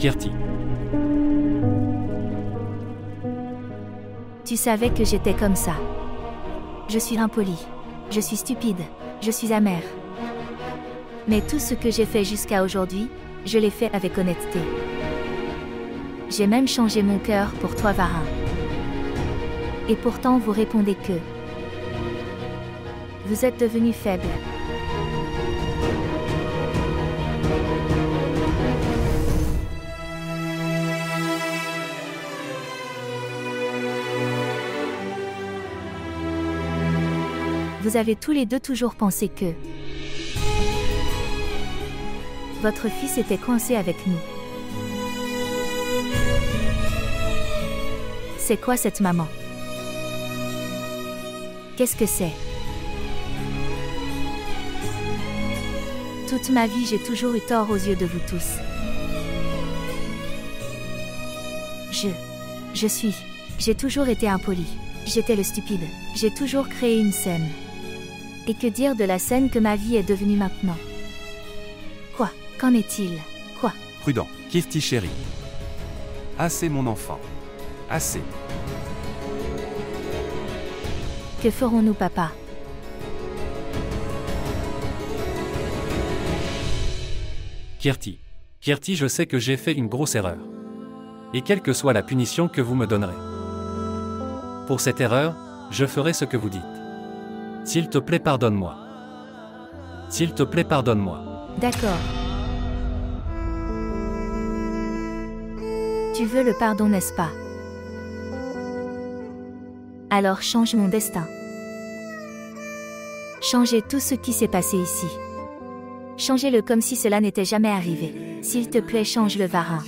Kirti. Tu savais que j'étais comme ça. Je suis impolie. Je suis stupide. Je suis amère. Mais tout ce que j'ai fait jusqu'à aujourd'hui, je l'ai fait avec honnêteté. J'ai même changé mon cœur pour toi, Varin. Et pourtant vous répondez que... Vous êtes devenu faible. Vous avez tous les deux toujours pensé que... Votre fils était coincé avec nous. C'est quoi cette maman? Qu'est-ce que c'est? Toute ma vie, j'ai toujours eu tort aux yeux de vous tous. J'ai toujours été impolie. J'étais le stupide. J'ai toujours créé une scène. Et que dire de la scène que ma vie est devenue maintenant? Quoi? Qu'en est-il? Quoi? Prudent. Kirti chérie. Assez mon enfant. Assez. Que ferons-nous, papa? Kirti. Kirti, je sais que j'ai fait une grosse erreur. Et quelle que soit la punition que vous me donnerez. Pour cette erreur, je ferai ce que vous dites. S'il te plaît, pardonne-moi. S'il te plaît, pardonne-moi. D'accord. Tu veux le pardon, n'est-ce pas? Alors change mon destin. Changez tout ce qui s'est passé ici. Changez-le comme si cela n'était jamais arrivé. S'il te plaît, change-le, Varin.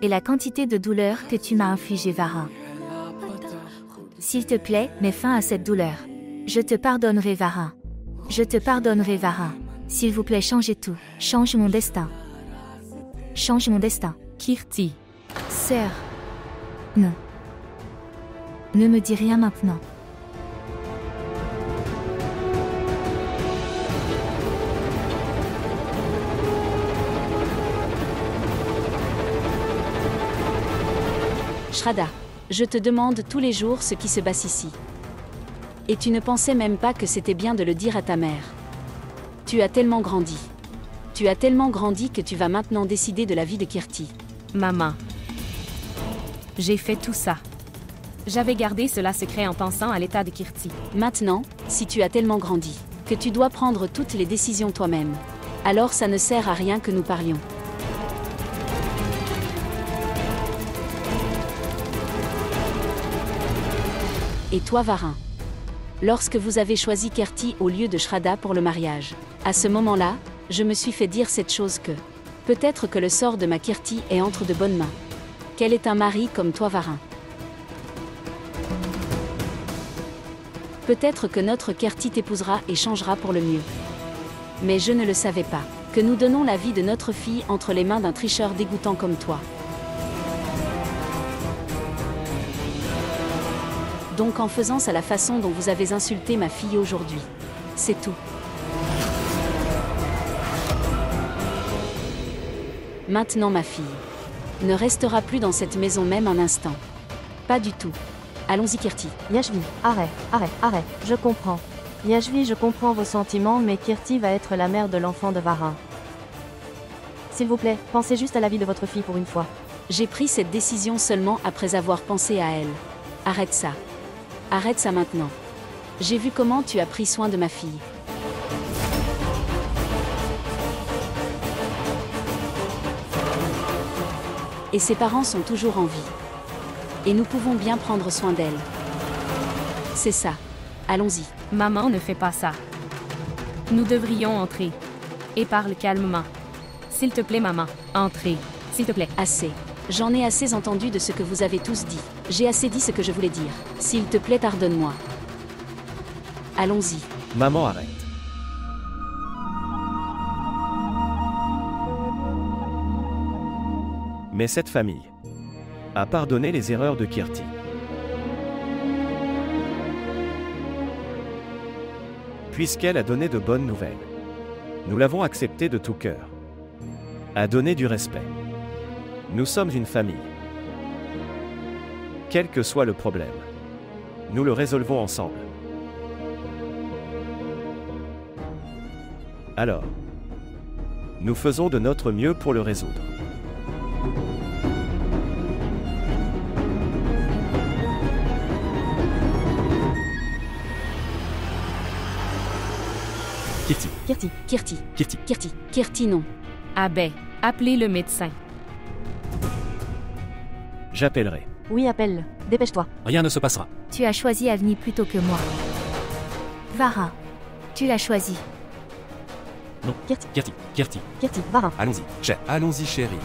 Et la quantité de douleur que tu m'as infligée, Varin. S'il te plaît, mets fin à cette douleur. Je te pardonnerai, Varin. Je te pardonnerai, Varin. S'il vous plaît, changez tout. Change mon destin. Change mon destin. Kirti. Sœur. Non. Ne me dis rien maintenant. Shraddha, je te demande tous les jours ce qui se passe ici. Et tu ne pensais même pas que c'était bien de le dire à ta mère. Tu as tellement grandi. Tu as tellement grandi que tu vas maintenant décider de la vie de Kirti. Maman. J'ai fait tout ça. J'avais gardé cela secret en pensant à l'état de Kirti. Maintenant, si tu as tellement grandi, que tu dois prendre toutes les décisions toi-même, alors ça ne sert à rien que nous parlions. Et toi, Varin, lorsque vous avez choisi Kirti au lieu de Shraddha pour le mariage, à ce moment-là, je me suis fait dire cette chose que peut-être que le sort de ma Kirti est entre de bonnes mains. Qu'elle est un mari comme toi, Varin. Peut-être que notre Kirti t'épousera et changera pour le mieux. Mais je ne le savais pas, que nous donnons la vie de notre fille entre les mains d'un tricheur dégoûtant comme toi. Donc en faisant ça la façon dont vous avez insulté ma fille aujourd'hui. C'est tout. Maintenant ma fille ne restera plus dans cette maison même un instant. Pas du tout. Allons-y Kirti. Yashvi, arrête, je comprends. Yashvi, je comprends vos sentiments, mais Kirti va être la mère de l'enfant de Varin. S'il vous plaît, pensez juste à la vie de votre fille pour une fois. J'ai pris cette décision seulement après avoir pensé à elle. Arrête ça. Arrête ça maintenant. J'ai vu comment tu as pris soin de ma fille. Et ses parents sont toujours en vie. Et nous pouvons bien prendre soin d'elle. C'est ça. Allons-y. Maman ne fait pas ça. Nous devrions entrer. Et parle calmement. S'il te plaît, maman, entrez. S'il te plaît. Assez. J'en ai assez entendu de ce que vous avez tous dit. J'ai assez dit ce que je voulais dire. S'il te plaît, pardonne-moi. Allons-y. Maman, arrête. Mais cette famille a pardonné les erreurs de Kirti. Puisqu'elle a donné de bonnes nouvelles. Nous l'avons accepté de tout cœur. À donner du respect. Nous sommes une famille. Quel que soit le problème, nous le résolvons ensemble. Alors, nous faisons de notre mieux pour le résoudre. Kirti, Kirti, Kirti, Kirti, Kirti, Kirti non. Abbé, appelez le médecin. J'appellerai. oui, appelle-le. Dépêche-toi. rien ne se passera. Tu as choisi Avni plutôt que moi. Varin, tu l'as choisi. Kirti, Kirti, Kirti, Kirti, Varin. Allons-y, allons-y chérie.